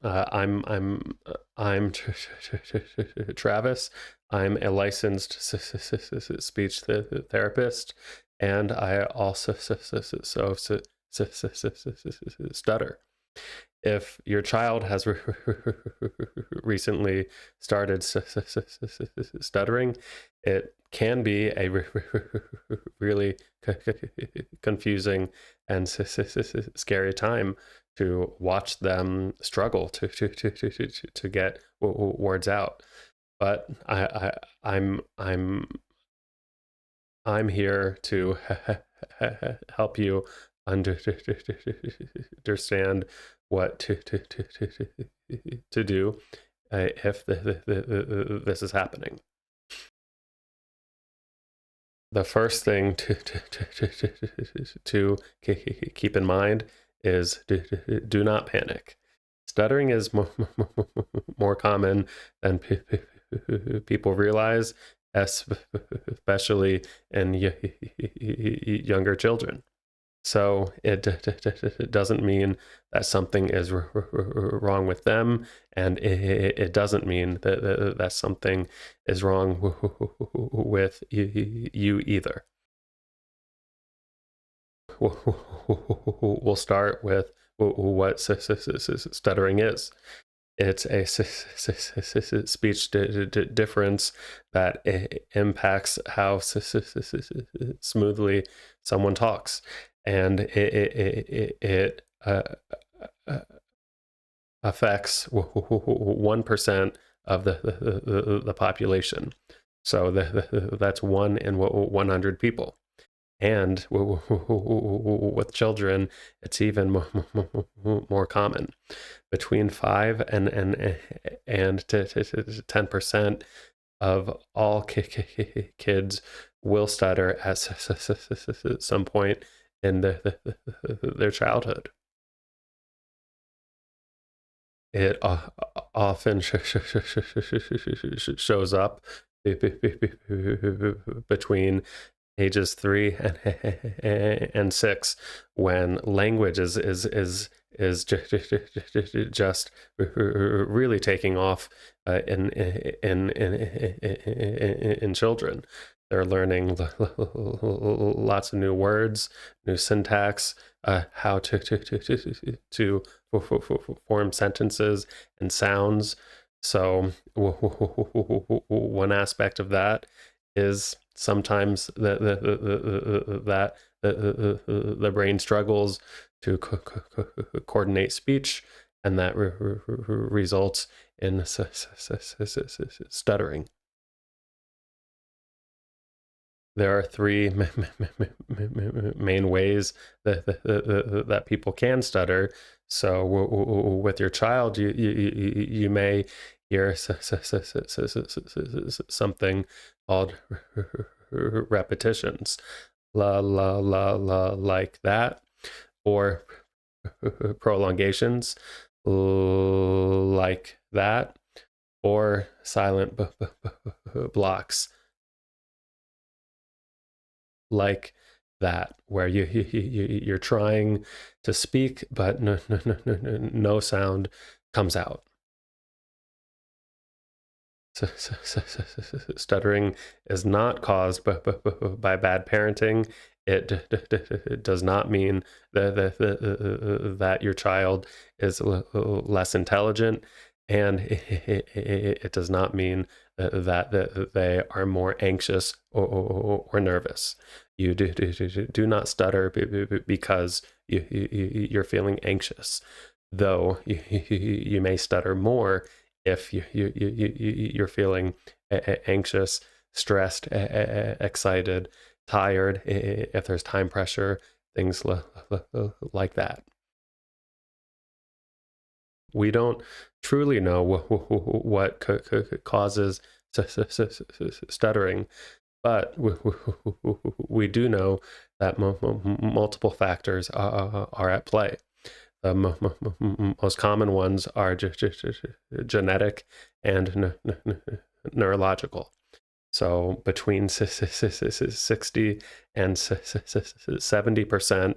I'm Travis. I'm a licensed speech therapist, and I also stutter. If your child has recently started stuttering, it can be a really confusing and scary time to watch them struggle to get words out. But I'm here to help you understand what to do if this is happening. The first thing to keep in mind is do not panic. Stuttering is more common than people realize, especially in younger children. So it doesn't mean that something is wrong with them, and it doesn't mean that something is wrong with you either. We'll start with what stuttering is. It's a speech difference that impacts how smoothly someone talks, and it affects 1% of the population. So that's 1 in 100 people. And with children, it's even more common. Between 5 and 10% of all kids will stutter at some point in their childhood. It often shows up between ages 3 and 6, when language is just really taking off in children. They're learning lots of new words, new syntax, how to form sentences and sounds. So one aspect of that is sometimes that the brain struggles to coordinate speech, and that results in stuttering. There are 3 main ways that people can stutter. So with your child, you may hear something called repetitions, la la la la, like that, or prolongations, like that, or silent blocks, like that, where you're trying to speak, but no sound comes out. Stuttering is not caused by bad parenting. It does not mean that your child is less intelligent, and it does not mean that they are more anxious or nervous. You do not stutter because you're feeling anxious, though you may stutter more if you're feeling anxious, stressed, excited, tired, if there's time pressure, things like that. We don't truly know what causes stuttering, but we do know that multiple factors are at play. The most common ones are genetic and neurological. So between 60 and 70%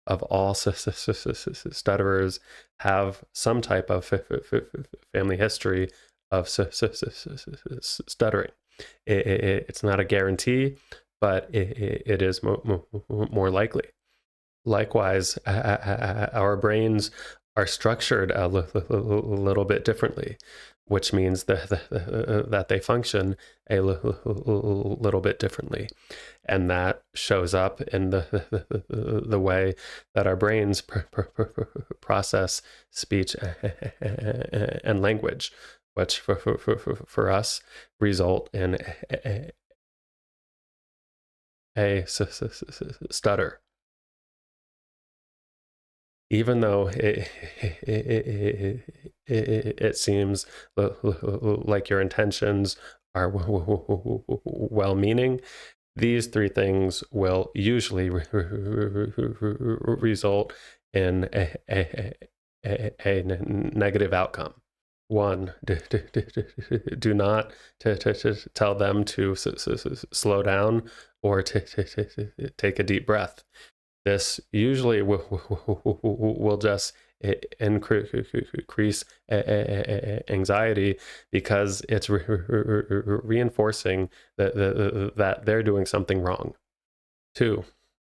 of all stutterers have some type of family history of stuttering. It's not a guarantee, but it is more likely. Likewise, our brains are structured a little bit differently, which means that they function a little bit differently. And that shows up in the way that our brains process speech and language, which for us result in a stutter. Even though it seems like your intentions are well-meaning, these three things will usually result in a negative outcome. One, do not tell them to slow down or take a deep breath. This usually will just increase anxiety because it's reinforcing that they're doing something wrong. Two,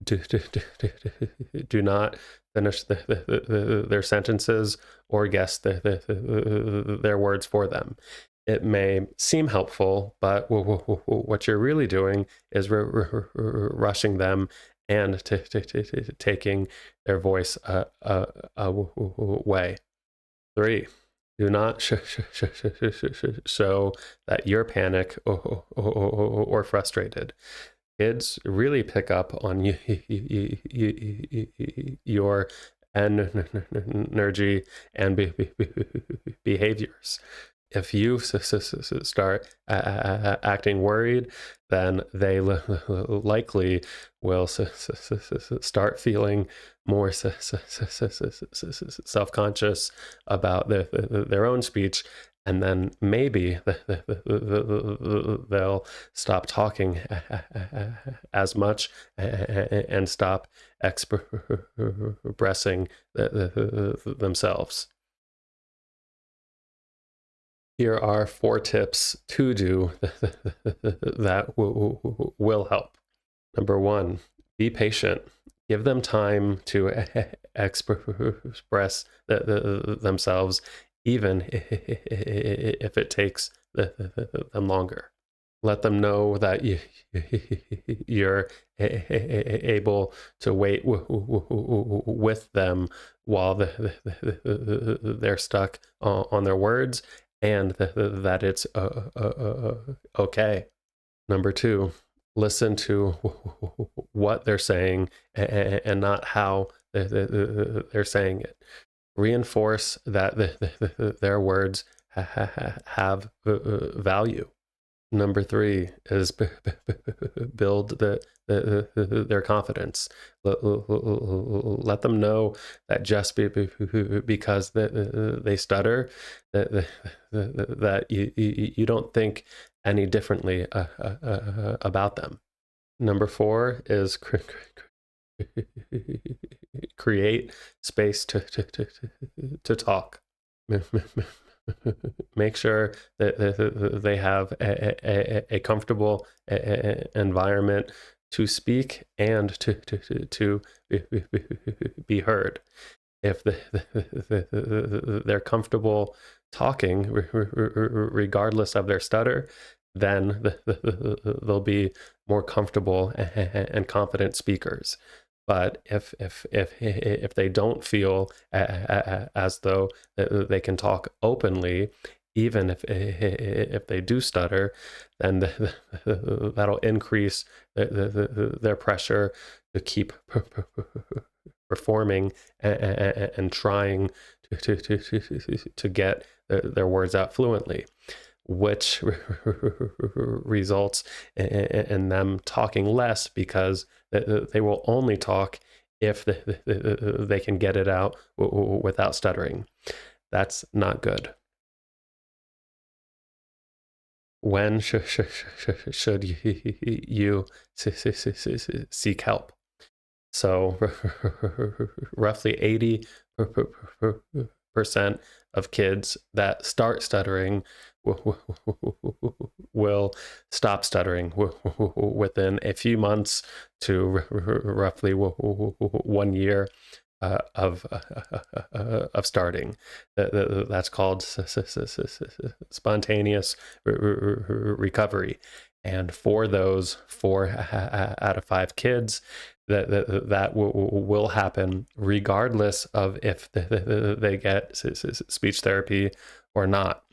do not finish their sentences or guess their words for them. It may seem helpful, but what you're really doing is rushing them and taking their voice away. Three, do not show that you're panicked or frustrated. Kids really pick up on your energy and behaviors. If you start acting worried, then they likely will start feeling more self-conscious about their own speech, and then maybe they'll stop talking as much and stop expressing themselves. Here are 4 tips to do that will help. Number 1, be patient. Give them time to express themselves, even if it takes them longer. Let them know that you're able to wait with them while they're stuck on their words, and that it's okay. Number 2, listen to what they're saying and not how they're saying it. Reinforce that their words have value. Number 3 is build their confidence. Let them know that just because they stutter, that you don't think any differently about them. Number 4 is create space to talk. Make sure that they have a comfortable environment to speak and to be heard. If they're comfortable talking, regardless of their stutter, then they'll be more comfortable and confident speakers. But if they don't feel as though they can talk openly, even if they do stutter, then that'll increase their pressure to keep performing and trying to get their words out fluently, which results in them talking less, because they will only talk if they can get it out without stuttering. That's not good. When should you seek help? So roughly 80% of kids that start stuttering will stop stuttering within a few months to roughly 1 year of starting. That's called spontaneous recovery. And for those 4 out of 5 kids, that will happen regardless of if they get speech therapy or not.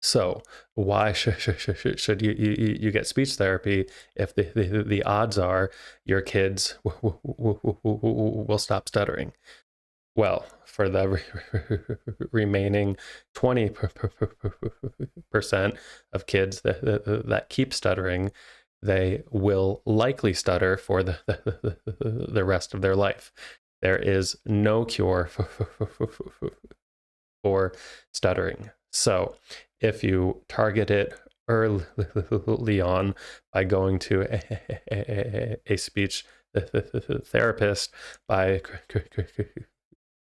So why should you get speech therapy if the odds are your kids will stop stuttering? Well, for the remaining 20% of kids that keep stuttering, they will likely stutter for the rest of their life. There is no cure for stuttering. So if you target it early on by going to a speech therapist, by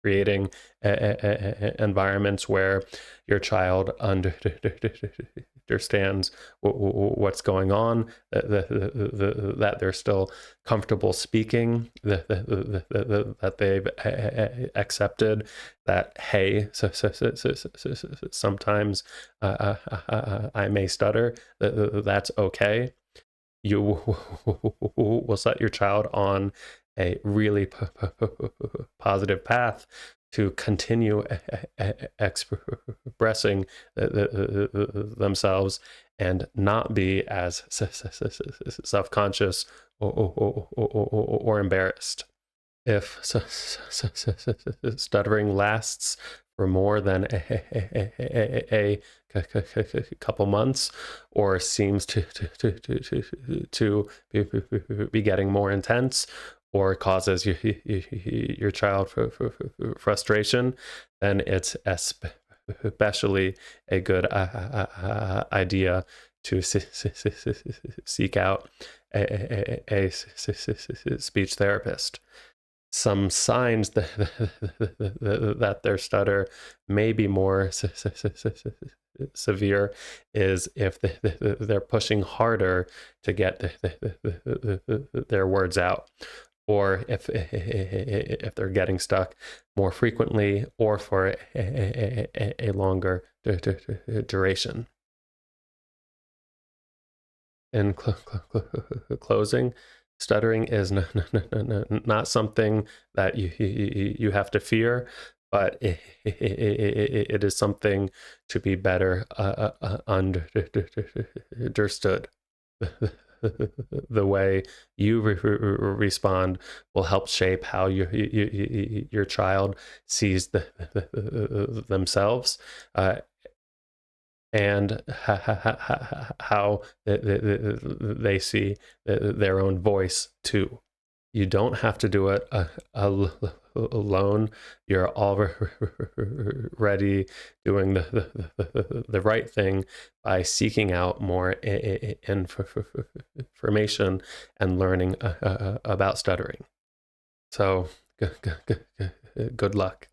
creating environments where your child understands what's going on, that they're still comfortable speaking, that they've accepted that, hey, sometimes I may stutter, that's okay. You will set your child on a really positive path to continue expressing themselves and not be as self-conscious or embarrassed. If stuttering lasts for more than a couple months, or seems to be getting more intense, or causes your child frustration, then it's especially a good idea to seek out a speech therapist. Some signs that their stutter may be more severe is if they're pushing harder to get their words out, or if they're getting stuck more frequently or for a longer duration. In closing, stuttering is not something that you have to fear, but it is something to be better understood. The way you respond will help shape how your child sees themselves, and how they see their own voice too. You don't have to do it alone. You're already doing the right thing by seeking out more information and learning about stuttering. So good luck.